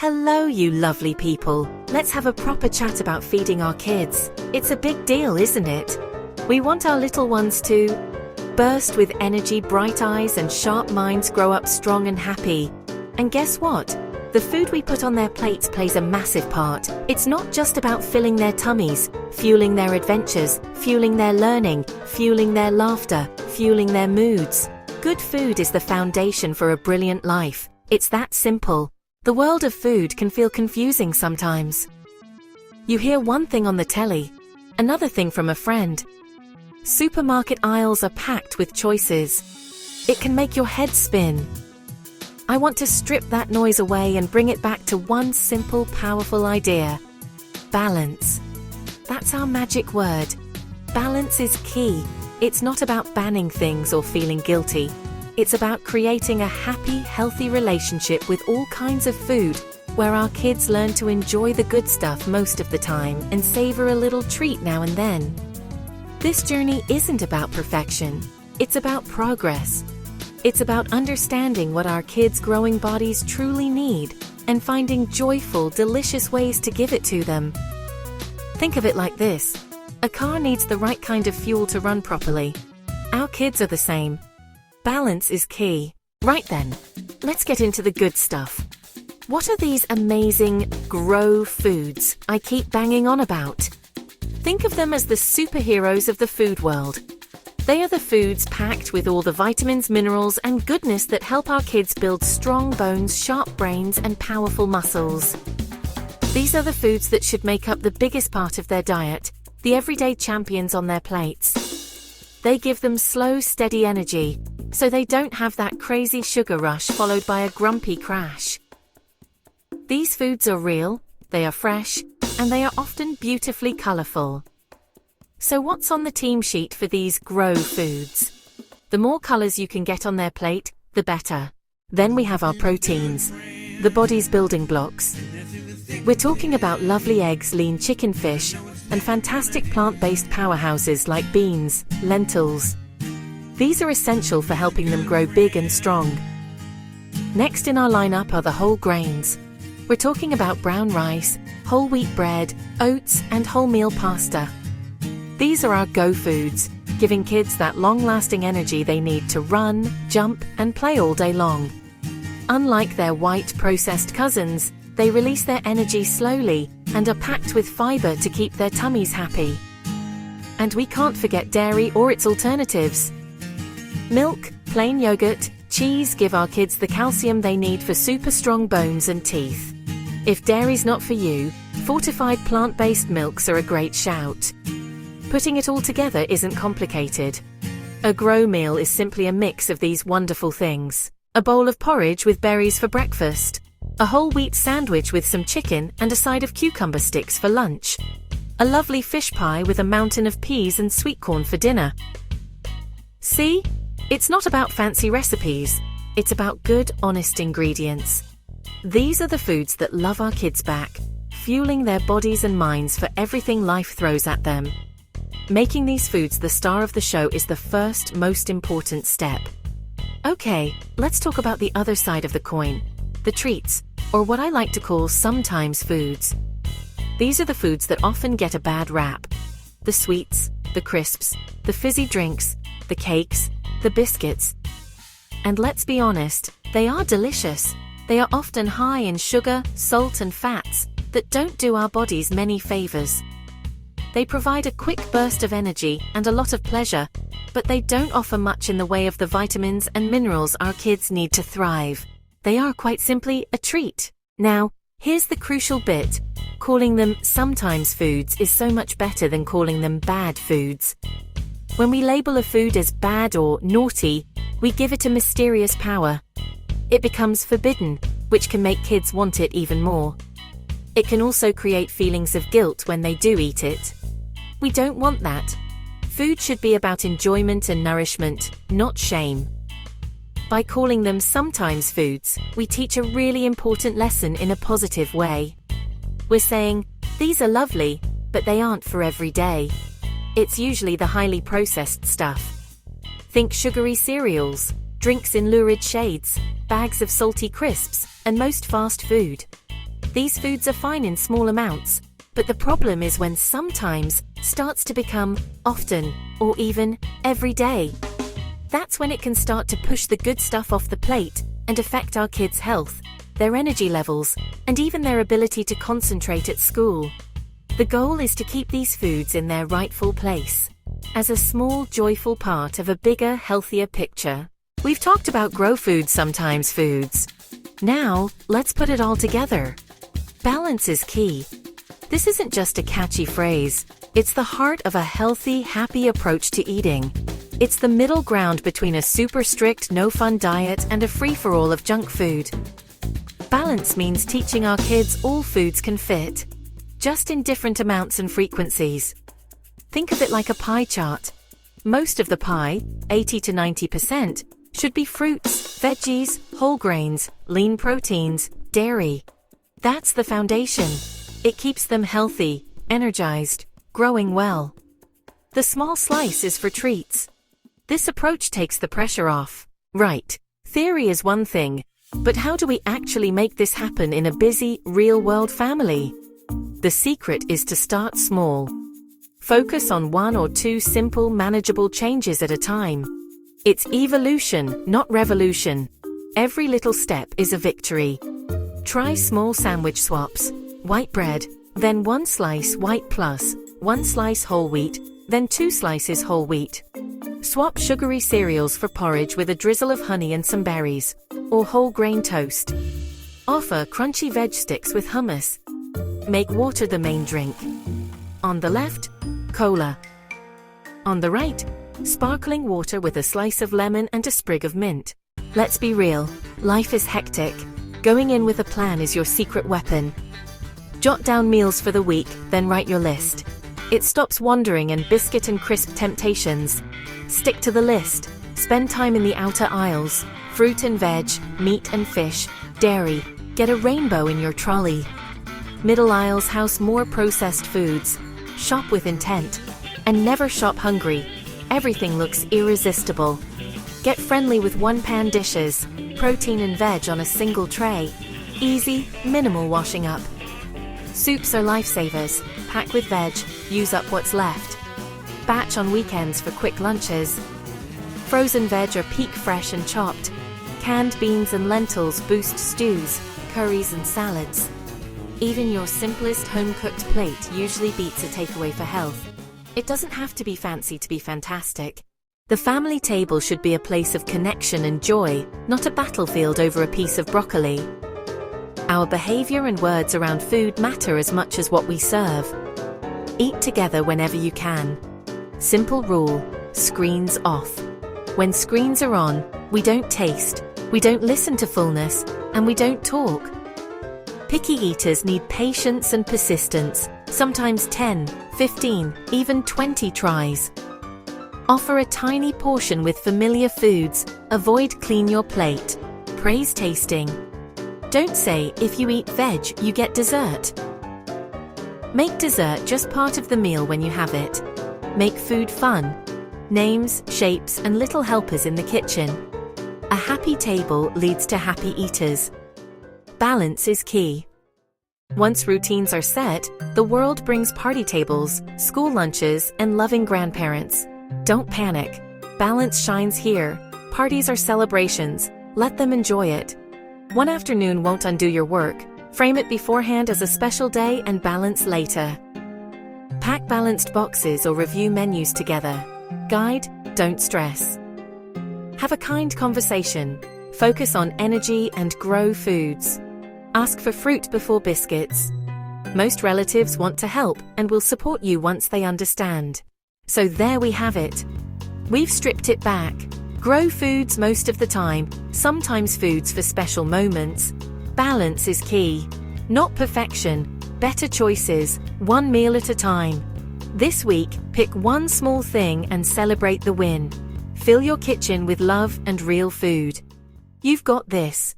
Hello, you lovely people. Let's have a proper chat about feeding our kids. It's a big deal, isn't it? We want our little ones to burst with energy, bright eyes, and sharp minds, grow up strong and happy. And guess what? The food we put on their plates plays a massive part. It's not just about filling their tummies, fueling their adventures, fueling their learning, fueling their laughter, fueling their moods. Good food is the foundation for a brilliant life. It's that simple. The world of food can feel confusing sometimes. You hear one thing on the telly, another thing from a friend. Supermarket aisles are packed with choices. It can make your head spin. I want to strip that noise away and bring it back to one simple, powerful idea. Balance. That's our magic word. Balance is key. It's not about banning things or feeling guilty. It's about creating a happy, healthy relationship with all kinds of food, where our kids learn to enjoy the good stuff most of the time and savor a little treat now and then. This journey isn't about perfection. It's about progress. It's about understanding what our kids' growing bodies truly need and finding joyful, delicious ways to give it to them. Think of it like this. A car needs the right kind of fuel to run properly. Our kids are the same. Balance is key. Right then, let's get into the good stuff. What are these amazing grow foods I keep banging on about? Think of them as the superheroes of the food world. They are the foods packed with all the vitamins, minerals, and goodness that help our kids build strong bones, sharp brains, and powerful muscles. These are the foods that should make up the biggest part of their diet, the everyday champions on their plates. They give them slow, steady energy, so they don't have that crazy sugar rush followed by a grumpy crash. These foods are real, they are fresh, and they are often beautifully colorful. So what's on the team sheet for these grow foods? The more colors you can get on their plate, the better. Then we have our proteins, the body's building blocks. We're talking about lovely eggs, lean chicken, fish, and fantastic plant-based powerhouses like beans, lentils. These are essential for helping them grow big and strong. Next in our lineup are the whole grains. We're talking about brown rice, whole wheat bread, oats, and wholemeal pasta. These are our go foods, giving kids that long-lasting energy they need to run, jump, and play all day long. Unlike their white processed cousins, they release their energy slowly and are packed with fiber to keep their tummies happy. And we can't forget dairy or its alternatives. Milk, plain yogurt, cheese give our kids the calcium they need for super strong bones and teeth. If dairy's not for you, fortified plant-based milks are a great shout. Putting it all together isn't complicated. A grow meal is simply a mix of these wonderful things. A bowl of porridge with berries for breakfast. A whole wheat sandwich with some chicken and a side of cucumber sticks for lunch. A lovely fish pie with a mountain of peas and sweet corn for dinner. See? It's not about fancy recipes. It's about good, honest ingredients. These are the foods that love our kids back, fueling their bodies and minds for everything life throws at them. Making these foods the star of the show is the first, most important step. Okay, let's talk about the other side of the coin, the treats, or what I like to call sometimes foods. These are the foods that often get a bad rap. The sweets, the crisps, the fizzy drinks, the cakes, the biscuits. And let's be honest, they are delicious. They are often high in sugar, salt, and fats that don't do our bodies many favors. They provide a quick burst of energy and a lot of pleasure, but they don't offer much in the way of the vitamins and minerals our kids need to thrive. They are quite simply a treat. Now, here's the crucial bit. Calling them sometimes foods is so much better than calling them bad foods. When we label a food as bad or naughty, we give it a mysterious power. It becomes forbidden, which can make kids want it even more. It can also create feelings of guilt when they do eat it. We don't want that. Food should be about enjoyment and nourishment, not shame. By calling them sometimes foods, we teach a really important lesson in a positive way. We're saying, these are lovely, but they aren't for every day. It's usually the highly processed stuff. Think sugary cereals, drinks in lurid shades, bags of salty crisps, and most fast food. These foods are fine in small amounts, but the problem is when sometimes starts to become often or even every day. That's when it can start to push the good stuff off the plate and affect our kids' health, their energy levels, and even their ability to concentrate at school. The goal is to keep these foods in their rightful place, as a small, joyful part of a bigger, healthier picture. We've talked about grow food, sometimes foods. Now, let's put it all together. Balance is key. This isn't just a catchy phrase. It's the heart of a healthy, happy approach to eating. It's the middle ground between a super strict, no-fun diet and a free-for-all of junk food. Balance means teaching our kids all foods can fit, just in different amounts and frequencies. Think of it like a pie chart. Most of the pie, 80 to 90%, should be fruits, veggies, whole grains, lean proteins, dairy. That's the foundation. It keeps them healthy, energized, growing well. The small slice is for treats. This approach takes the pressure off. Right, theory is one thing, but how do we actually make this happen in a busy, real-world family? The secret is to start small. Focus on 1 or 2 simple, manageable changes at a time. It's evolution, not revolution. Every little step is a victory. Try small sandwich swaps. White bread, then 1 slice white plus, 1 slice whole wheat, then 2 slices whole wheat. Swap sugary cereals for porridge with a drizzle of honey and some berries, or whole grain toast. Offer crunchy veg sticks with hummus. Make water the main drink. On the left, cola. On the right, sparkling water with a slice of lemon and a sprig of mint. Let's be real, life is hectic. Going in with a plan is your secret weapon. Jot down meals for the week, then write your list. It stops wandering and biscuit and crisp temptations. Stick to the list. Spend time in the outer aisles. Fruit and veg, meat and fish, dairy. Get a rainbow in your trolley. Middle aisles house more processed foods. Shop with intent. And never shop hungry. Everything looks irresistible. Get friendly with one-pan dishes. Protein and veg on a single tray. Easy, minimal washing up. Soups are lifesavers. Pack with veg, use up what's left. Batch on weekends for quick lunches. Frozen veg are peak fresh and chopped. Canned beans and lentils boost stews, curries and salads. Even your simplest home-cooked plate usually beats a takeaway for health. It doesn't have to be fancy to be fantastic. The family table should be a place of connection and joy, not a battlefield over a piece of broccoli. Our behavior and words around food matter as much as what we serve. Eat together whenever you can. Simple rule: screens off. When screens are on, we don't taste, we don't listen to fullness, and we don't talk. Picky eaters need patience and persistence, sometimes 10, 15, even 20 tries. Offer a tiny portion with familiar foods, avoid clean your plate. Praise tasting. Don't say, if you eat veg, you get dessert. Make dessert just part of the meal when you have it. Make food fun. Names, shapes, and little helpers in the kitchen. A happy table leads to happy eaters. Balance is key. Once routines are set, the world brings party tables, school lunches, and loving grandparents. Don't panic. Balance shines here. Parties are celebrations. Let them enjoy it. One afternoon won't undo your work. Frame it beforehand as a special day and balance later. Pack balanced boxes or review menus together. Guide, don't stress. Have a kind conversation. Focus on energy and grow foods. Ask for fruit before biscuits. Most relatives want to help and will support you once they understand. So there we have it. We've stripped it back. Grow foods most of the time, sometimes foods for special moments. Balance is key. Not perfection, better choices, one meal at a time. This week, pick one small thing and celebrate the win. Fill your kitchen with love and real food. You've got this.